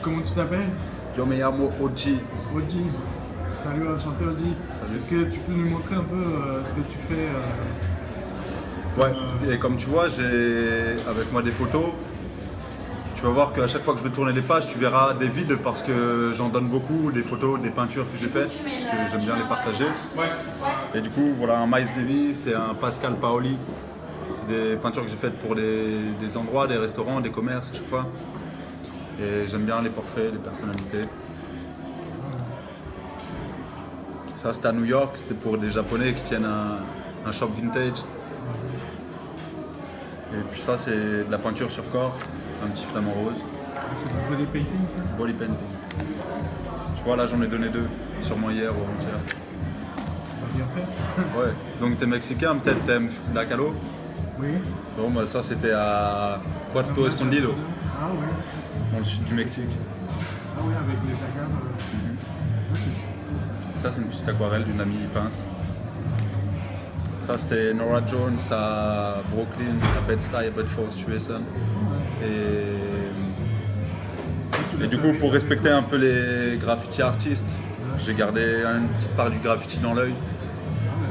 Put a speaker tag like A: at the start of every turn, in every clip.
A: Comment tu t'appelles?
B: Yo me llamo Oji.
A: Oji. Salut, enchanté Oji.
B: Salut.
A: Est-ce que tu peux nous montrer un peu ce que tu fais
B: Ouais, et comme tu vois, j'ai avec moi des photos. Tu vas voir qu'à chaque fois que je vais tourner les pages, tu verras des vides parce que j'en donne beaucoup, des photos, des peintures que j'ai faites, parce que j'aime bien les partager. Et du coup, voilà un Miles Davis et un Pascal Paoli. C'est des peintures que j'ai faites pour des endroits, des restaurants, des commerces à chaque fois. Et j'aime bien les portraits, les personnalités. Ça, c'était à New York, c'était pour des Japonais qui tiennent un shop vintage. Et puis ça, c'est de la peinture sur corps, un petit flamant rose.
A: C'est du body painting ça?
B: Body painting. Tu vois, là, j'en ai donné 2, sûrement hier ou avant-hier.
A: Bien fait.
B: Ouais, donc t'es mexicain, peut-être t'aimes Frida Kahlo.
A: Oui.
B: Bon, bah, ça, c'était à Puerto Escondido,
A: Ah oui.
B: dans le sud du Mexique.
A: Ah oui, avec les agaves. Ouais, c'est sûr.
B: Ça, c'est une petite aquarelle d'une amie peintre. Ça, c'était Nora Jones à Brooklyn, à Bed-Stuy, à Bedford Stuyvesant. Et du coup, pour respecter un peu les graffiti artistes, j'ai gardé une petite part du graffiti dans l'œil.
A: Ah ouais,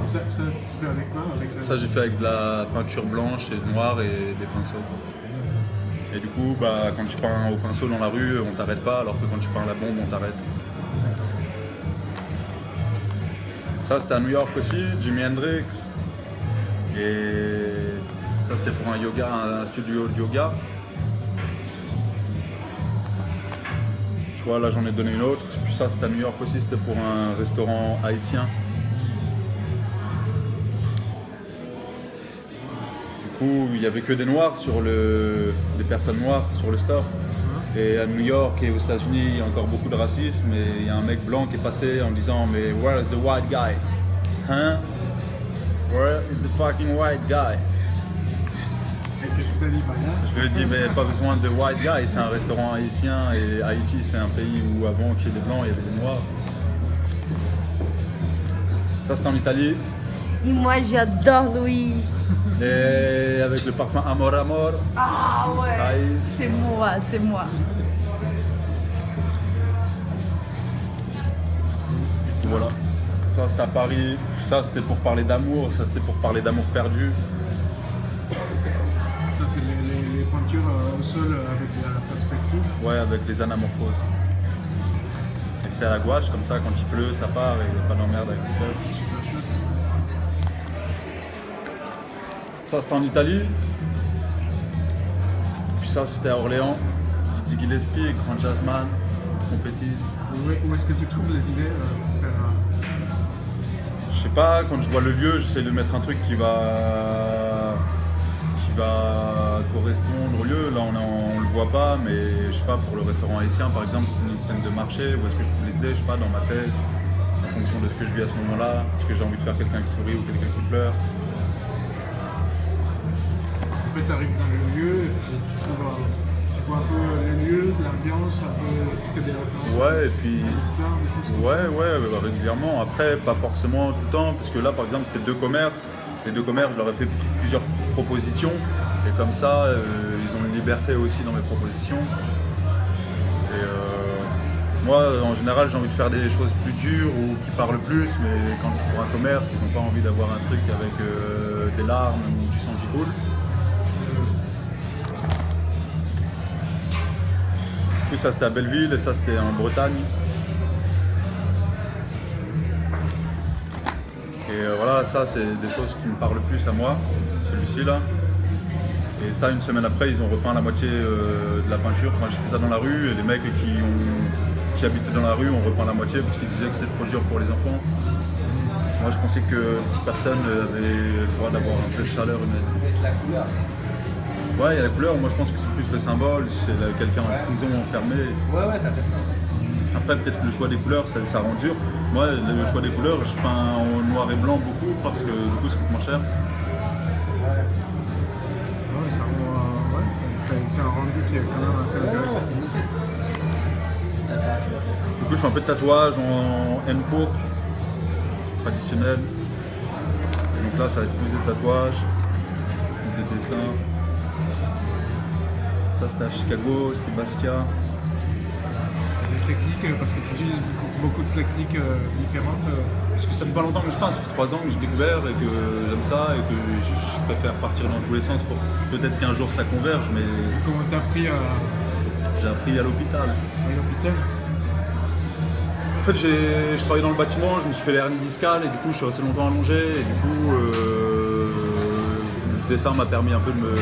A: c'est super. Ça, tu fais avec quoi?
B: Ça, j'ai fait avec de la peinture blanche et noire et des pinceaux. Et du coup, bah, quand tu peins au pinceau dans la rue, on t'arrête pas, alors que quand tu peins à la bombe, on t'arrête. Ça, c'était à New York aussi, Jimi Hendrix. Et ça, c'était pour un studio de yoga. Tu vois, là, j'en ai donné une autre. Puis ça, c'était à New York aussi, c'était pour un restaurant haïtien. Du coup, il n'y avait que des noirs des personnes noires sur le store. Et à New York et aux États-Unis, il y a encore beaucoup de racisme. Et il y a un mec blanc qui est passé en disant mais where is the white guy? Hein? Where is the fucking white guy?
A: Et qu'est-ce que tu as dit, Baya?
B: Je lui ai dit mais pas besoin de white guy, c'est un restaurant haïtien et Haïti c'est un pays où avant qu'il y ait des blancs, il y avait des noirs. Ça c'était en Italie.
C: Moi j'adore Louis.
B: Et avec le parfum Amor Amor.
C: Ah ouais.
B: Aïs.
C: C'est moi, c'est moi.
B: Voilà. Ça c'était à Paris. Ça c'était pour parler d'amour. Ça c'était pour parler d'amour perdu.
A: Ça, c'est les peintures au sol avec la perspective.
B: Ouais, avec les anamorphoses. Et c'était à la gouache, comme ça quand il pleut, ça part et il n'y a pas d'emmerde avec le cœur.
A: Super chouette.
B: Ça c'était en Italie. Puis ça c'était à Orléans. Dizzy Gillespie, grand jazzman, trompettiste.
A: Où est-ce que tu trouves les idées pour faire
B: Je sais pas, quand je vois le lieu, j'essaie de mettre un truc qui va correspondre au lieu. Là on le voit pas, mais je sais pas, pour le restaurant haïtien par exemple, c'est une scène de marché, où est-ce que je trouve les idées, je sais pas, dans ma tête, en fonction de ce que je vis à ce moment-là, est-ce que j'ai envie de faire quelqu'un qui sourit ou quelqu'un qui pleure.
A: En fait, tu arrives dans le lieu, et puis tu vois un peu les lieux, l'ambiance, un peu, tu fais des références
B: Ouais, et puis
A: à l'histoire, des choses comme ça.
B: ouais, régulièrement. Après, pas forcément tout le temps, parce que là, par exemple, c'était 2 commerces. Les 2 commerces, je leur ai fait plusieurs propositions. Et comme ça, ils ont une liberté aussi dans mes propositions. Et moi, en général, j'ai envie de faire des choses plus dures ou qui parlent plus. Mais quand c'est pour un commerce, ils n'ont pas envie d'avoir un truc avec des larmes ou du sang qui coule. Du coup, ça, c'était à Belleville et ça, c'était en Bretagne. Et voilà, ça c'est des choses qui me parlent plus à moi, celui-ci là. Et ça, une semaine après, ils ont repeint la moitié de la peinture. Enfin, je fais ça dans la rue et les mecs qui habitaient dans la rue ont repeint la moitié parce qu'ils disaient que c'était trop dur pour les enfants. Moi, je pensais que personne avait le droit d'avoir un peu de chaleur humaine.
D: Avec la couleur.
B: Ouais, il y a la couleur. Moi, je pense que c'est plus le symbole. Si c'est quelqu'un en prison enfermé.
D: Ouais, ça fait ça.
B: Après, peut-être que le choix des couleurs, ça rend dur. Moi, le choix des couleurs, je peins en noir et blanc beaucoup parce que du coup, ça coûte moins cher.
A: Ouais, ça rend, c'est un rendu qui est quand même assez intéressant.
D: C'est nickel. Ça fait assez.
B: Du coup, je fais un peu de tatouage en N-Poke, traditionnel. Et donc là, ça va être plus des tatouages, des dessins. Ça, Ça c'était à Chicago, c'était Basquiat.
A: T'as des techniques, parce que tu utilises beaucoup de techniques différentes.
B: Parce que ça fait pas longtemps que je pense, ça fait 3 ans que j'ai découvert et que j'aime ça et que je préfère partir dans tous les sens pour peut-être qu'un jour ça converge, mais
A: Comment t'as appris à
B: j'ai appris à l'hôpital.
A: l'hôpital?
B: En fait, je travaillais dans le bâtiment, je me suis fait l'hernie discale et du coup, je suis resté longtemps allongé. Et du coup, le dessin m'a permis un peu de me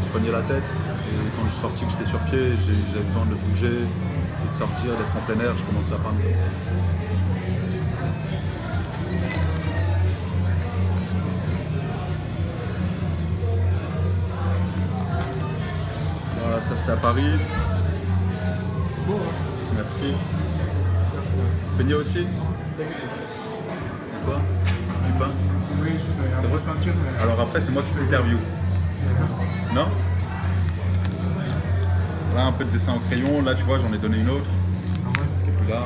B: soigner la tête. Et quand je suis sorti, que j'étais sur pied, j'avais besoin de bouger et de sortir, d'être en plein air. Je commençais à peindre comme ça. Voilà, ça c'était à Paris.
A: C'est beau, hein?
B: Merci. Peigner aussi? Et toi? Tu peins?
A: Oui, je fais un
B: C'est
A: peu de
B: vrai
A: peinture. Mais...
B: Alors après, c'est moi qui t'interview. Non? Là, un peu de dessin au crayon. Là, tu vois, j'en ai donné une autre
A: Ah ouais.
B: qui est plus là.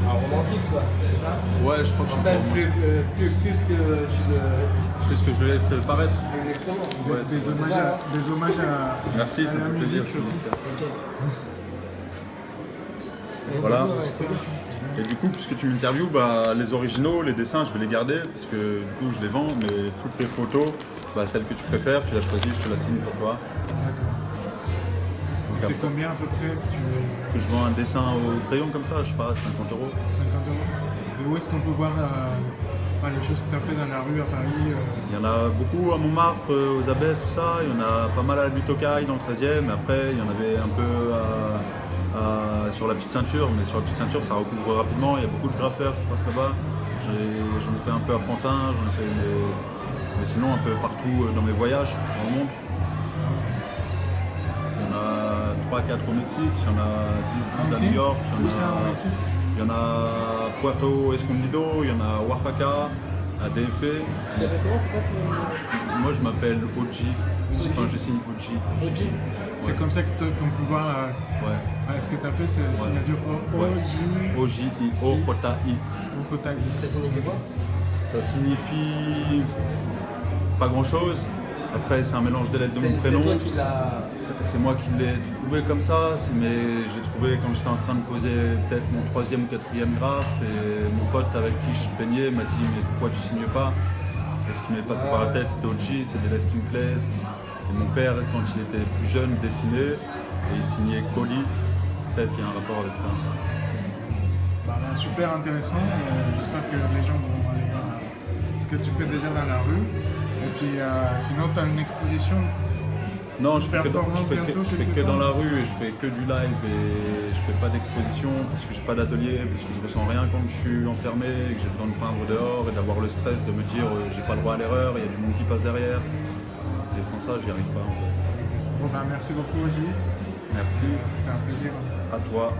D: Un romantique, quoi, c'est ça?
B: Ouais, je crois que je
D: En fait, plus que tu le.
B: Plus que je le laisse paraître.
D: Exactement.
B: Ouais, c'est
A: Des
B: vrai.
A: hommages à.
B: Merci, ça
A: à
B: me
A: la
B: fait plaisir.
A: musique
B: que tu
A: aussi.
B: dises ça.
D: Ok. Et
B: Voilà.
D: c'est cool, ouais, c'est cool.
B: Et du coup, puisque tu m'interviews, bah, les originaux, les dessins, je vais les garder parce que du coup, je les vends. Mais toutes les photos, bah, celle que tu préfères, tu l'as choisie, je te la signe pour toi. Donc,
A: C'est
B: après,
A: combien à peu près que tu
B: que je vends un dessin au crayon comme ça, je sais pas, 50 €.
A: 50 €? Et où est-ce qu'on peut voir enfin, les choses que tu as fait dans la rue à Paris?
B: Il y en a beaucoup à Montmartre, aux Abbesses, tout ça. Il y en a pas mal à la butte aux Cailles dans le 13e. Après, il y en avait un peu sur la petite ceinture. Mais sur la petite ceinture, ça recouvre rapidement. Il y a beaucoup de graffeurs qui passent là-bas. J'en ai fait un peu à Pantin. J'en ai fait mais sinon un peu partout dans mes voyages dans le monde. Il y en a 3-4 au Mexique. Il y en a 10-12 à New York.
A: Où ça, au Mexique?
B: Il y en a Puerto Escondido. Il y en a Oaxaca, à DF.
D: Tu t'appelles comment? C'est quoi ton.
B: Moi je m'appelle OG, enfin je signe OG.
D: OG?
A: C'est comme ça qu'on peut voir.
B: Ouais.
A: Enfin, ce que tu as fait, c'est la signature OJ.
B: OJI, O-J-I.
A: Au Kotag.
D: Ça signifie quoi?
B: Ça signifie pas grand chose. Après c'est un mélange des lettres de mon
D: C'est
B: prénom.
D: toi qui l'as.
B: C'est moi qui l'ai trouvé comme ça, mais j'ai trouvé quand j'étais en train de poser peut-être mon 3e ou 4e graphe et mon pote avec qui je peignais m'a dit mais pourquoi tu signes pas? Et ce qui m'est passé par la tête c'était OG, c'est des lettres qui me plaisent. Et mon père quand il était plus jeune dessinait et il signait colis, peut-être qu'il y a un rapport avec ça.
A: Bah, super intéressant. J'espère que les gens vont aller voir ce que tu fais déjà dans la rue. Et puis sinon, tu as une exposition.
B: Non, je fais
A: Performance bientôt,
B: je fais
A: quelque
B: que dans
A: part.
B: la rue et je fais que du live et je fais pas d'exposition parce que j'ai pas d'atelier, parce que je ressens rien quand je suis enfermé et que j'ai besoin de peindre dehors et d'avoir le stress de me dire j'ai pas le droit à l'erreur, il y a du monde qui passe derrière. Et sans ça, j'y arrive pas en fait.
A: Bon, bah, merci beaucoup, Oji.
B: Merci
A: C'était un plaisir.
B: à toi.